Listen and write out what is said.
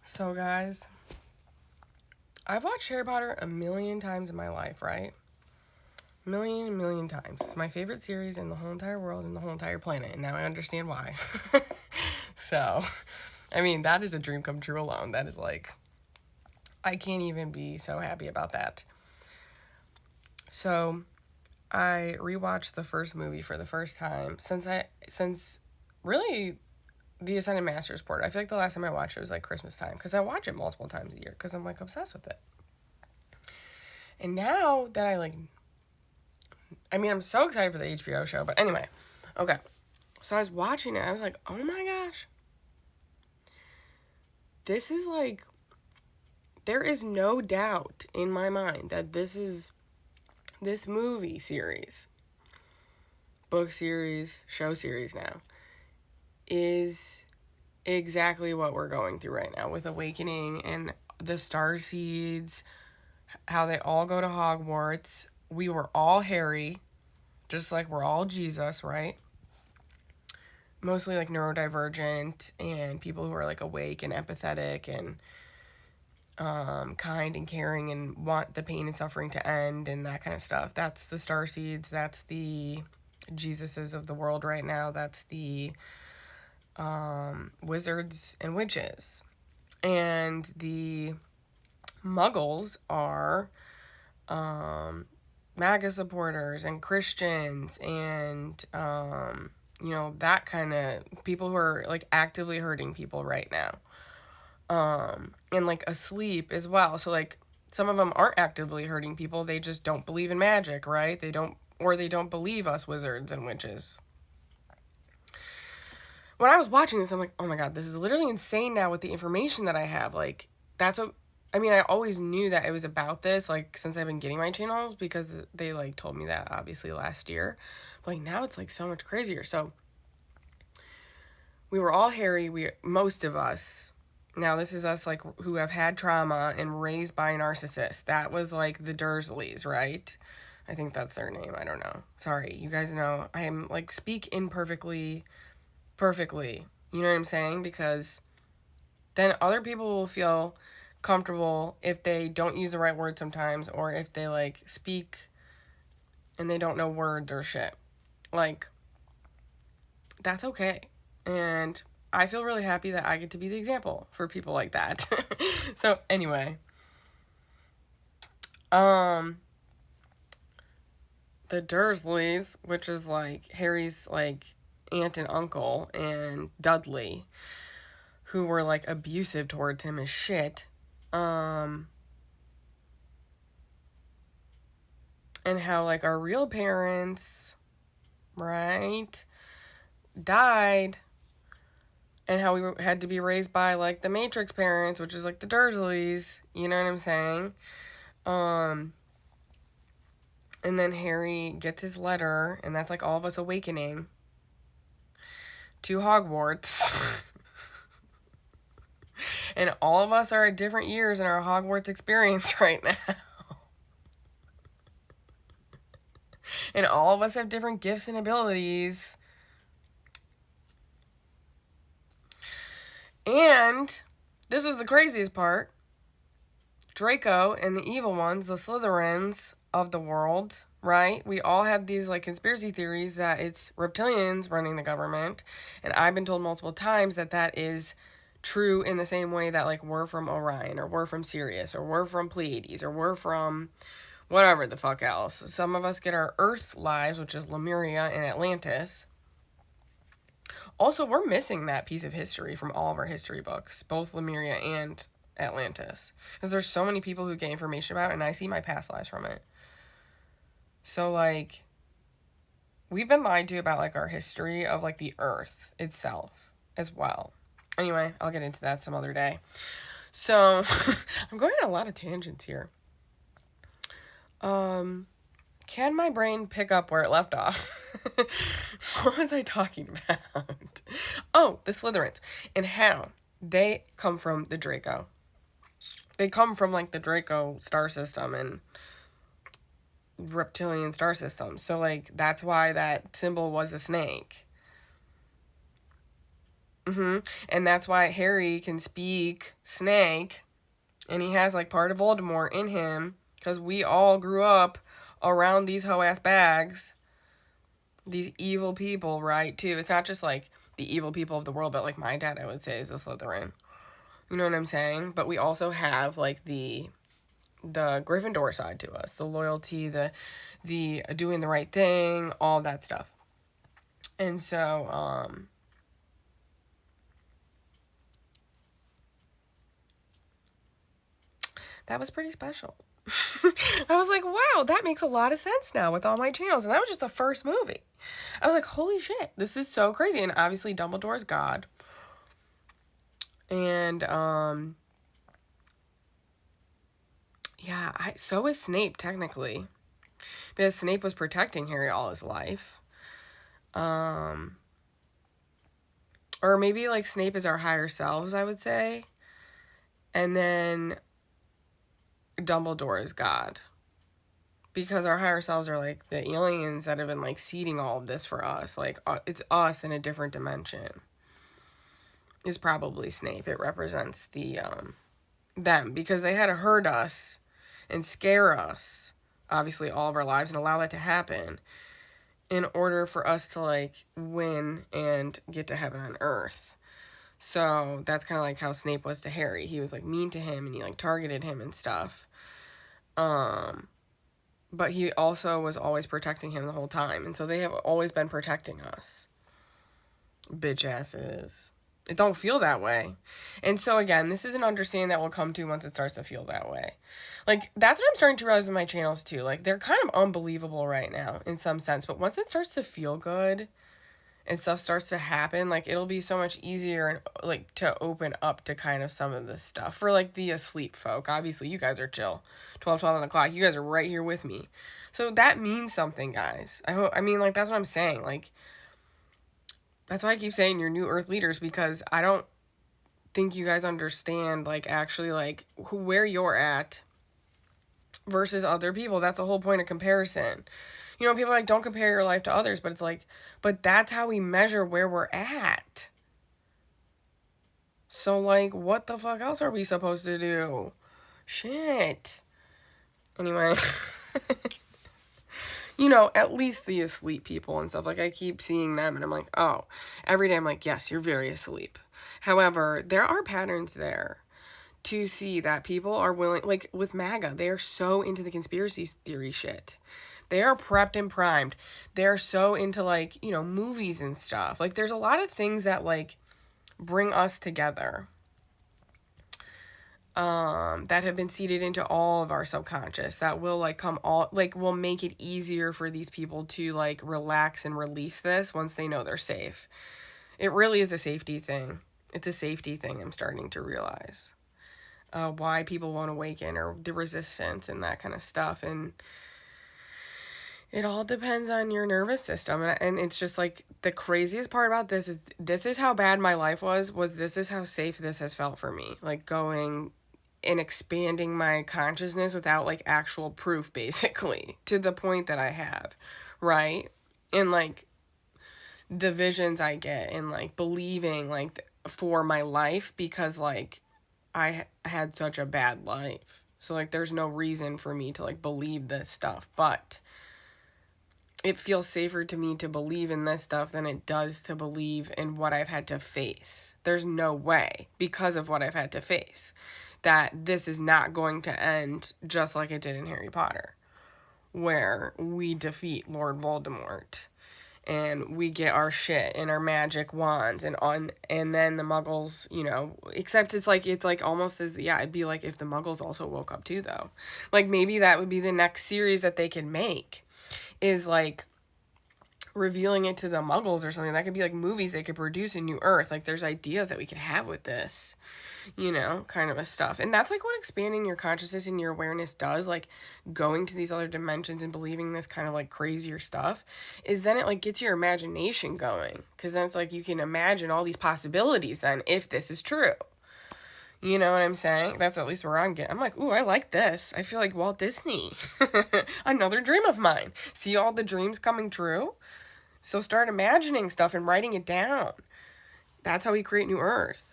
So, guys, I've watched Harry Potter a million times in my life, right? A million times. It's my favorite series in the whole entire world and the whole entire planet, and now I understand why. So, I mean, that is a dream come true alone. That is like, I can't even be so happy about that. So, I rewatched the first movie for the first time since really the Ascended Master's Port. I feel like the last time I watched it was like Christmas time because I watch it multiple times a year because I'm like obsessed with it. And now that I'm so excited for the HBO show, but anyway, okay. So I was watching it, I was like, oh my gosh. This is like, there is no doubt in my mind that this movie series, book series, show series now, is exactly what we're going through right now with Awakening and the Starseeds, how they all go to Hogwarts. We were all Harry, just like we're all Jesus, right? Mostly like neurodivergent and people who are like awake and empathetic and kind and caring and want the pain and suffering to end and that kind of stuff. That's the Starseeds. That's the Jesuses of the world right now. That's the wizards and witches. And the muggles are MAGA supporters and Christians and that kind of people who are like actively hurting people right now. And like asleep as well. So like some of them aren't actively hurting people, they just don't believe in magic, right? They don't believe us wizards and witches. When I was watching this, I'm like, oh my god, this is literally insane now with the information that I have. Like, that's what I always knew that it was about this, like, since I've been getting my channels, because they, like, told me that, obviously, last year. But, like, now it's, like, so much crazier. So, we were all Harry, most of us. Now, this is us, like, who have had trauma and raised by a narcissist. That was, like, the Dursleys, right? I think that's their name. I don't know. Sorry. You guys know I am, like, speak imperfectly, perfectly. You know what I'm saying? Because then other people will feel comfortable if they don't use the right word sometimes, or if they like speak and they don't know words or shit. Like, that's okay. And I feel really happy that I get to be the example for people like that. So anyway, the Dursleys, which is like Harry's like aunt and uncle, and Dudley, who were like abusive towards him as shit. And how like our real parents, right, died, and how we had to be raised by like the Matrix parents, which is like the Dursleys, you know what I'm saying? And then Harry gets his letter, and that's like all of us awakening to Hogwarts. And all of us are at different years in our Hogwarts experience right now. And all of us have different gifts and abilities. And this was the craziest part. Draco and the evil ones, the Slytherins of the world, right? We all have these like conspiracy theories that it's reptilians running the government. And I've been told multiple times that that is true in the same way that like we're from Orion, or we're from Sirius, or we're from Pleiades, or we're from whatever the fuck else. Some of us get our Earth lives, which is Lemuria and Atlantis. Also, we're missing that piece of history from all of our history books, both Lemuria and Atlantis. Because there's so many people who get information about it, and I see my past lives from it. So, like, we've been lied to about, like, our history of, like, the Earth itself as well. Anyway, I'll get into that some other day. So, I'm going on a lot of tangents here. Can my brain pick up where it left off? What was I talking about? Oh, the Slytherins. And how they come from the Draco. They come from, like, the Draco star system and reptilian star system. So, like, that's why that symbol was a snake. And that's why Harry can speak snake, and he has like part of Voldemort in him, because we all grew up around these hoe-ass bags, these evil people, right, too. It's not just like the evil people of the world, but like my dad, I would say, is a Slytherin. You know what I'm saying? But we also have like the Gryffindor side to us, the loyalty, the doing the right thing, all that stuff. And so that was pretty special. I was like, wow, that makes a lot of sense now with all my channels. And that was just the first movie. I was like, holy shit, this is so crazy. And obviously Dumbledore is God. And yeah, so is Snape technically. Because Snape was protecting Harry all his life. Or maybe like Snape is our higher selves, I would say. And then Dumbledore is God. Because our higher selves are like the aliens that have been like seeding all of this for us. Like it's us in a different dimension. Is probably Snape. It represents the them, because they had to hurt us and scare us, obviously, all of our lives, and allow that to happen in order for us to like win and get to heaven on earth. So that's kind of like how Snape was to Harry. He was like mean to him and he like targeted him and stuff. But he also was always protecting him the whole time. And so they have always been protecting us. Bitch asses. It don't feel that way. And so again, this is an understanding that we'll come to once it starts to feel that way. Like, that's what I'm starting to realize with my channels too. Like, they're kind of unbelievable right now in some sense. But once it starts to feel good and stuff starts to happen, like, it'll be so much easier and like to open up to kind of some of this stuff. For like the asleep folk, obviously you guys are chill. 12 on the clock. You guys are right here with me. So that means something, guys. I mean, like, that's what I'm saying. Like, that's why I keep saying you're new earth leaders, because I don't think you guys understand, like, actually, like, where you're at versus other people. That's the whole point of comparison. You know, people are like, don't compare your life to others, but it's like, but that's how we measure where we're at. So, like, what the fuck else are we supposed to do? Shit. Anyway. You know, at least the asleep people and stuff. Like, I keep seeing them and I'm like, oh, every day I'm like, yes, you're very asleep. However, there are patterns there to see that people are willing, like with MAGA, they are so into the conspiracy theory shit. They are prepped and primed. They're so into, like, you know, movies and stuff. Like, there's a lot of things that, like, bring us together. That have been seeded into all of our subconscious that will like come all like will make it easier for these people to like relax and release this once they know they're safe. It really is a safety thing. It's a safety thing, I'm starting to realize. Why people won't awaken, or the resistance and that kind of stuff. And it all depends on your nervous system. And it's just like the craziest part about this is how bad my life was this is how safe this has felt for me. Like going and expanding my consciousness without like actual proof, basically, to the point that I have, right? And like the visions I get and like believing like for my life, because like I had such a bad life. So like there's no reason for me to like believe this stuff, but it feels safer to me to believe in this stuff than it does to believe in what I've had to face. There's no way, because of what I've had to face, that this is not going to end just like it did in Harry Potter, where we defeat Lord Voldemort and we get our shit and our magic wands and then the Muggles, you know, except it's like almost as, yeah, it'd be like if the Muggles also woke up too, though. Like maybe that would be the next series that they could make, is like revealing it to the Muggles or something. That could be like movies they could produce in New Earth. Like there's ideas that we could have with this, you know, kind of a stuff. And that's like what expanding your consciousness and your awareness does, like going to these other dimensions and believing this kind of like crazier stuff, is then it like gets your imagination going, because then it's like you can imagine all these possibilities then if this is true. You know what I'm saying? That's at least where I'm getting. I'm like, ooh, I like this. I feel like Walt Disney. Another dream of mine. See all the dreams coming true? So start imagining stuff and writing it down. That's how we create New Earth.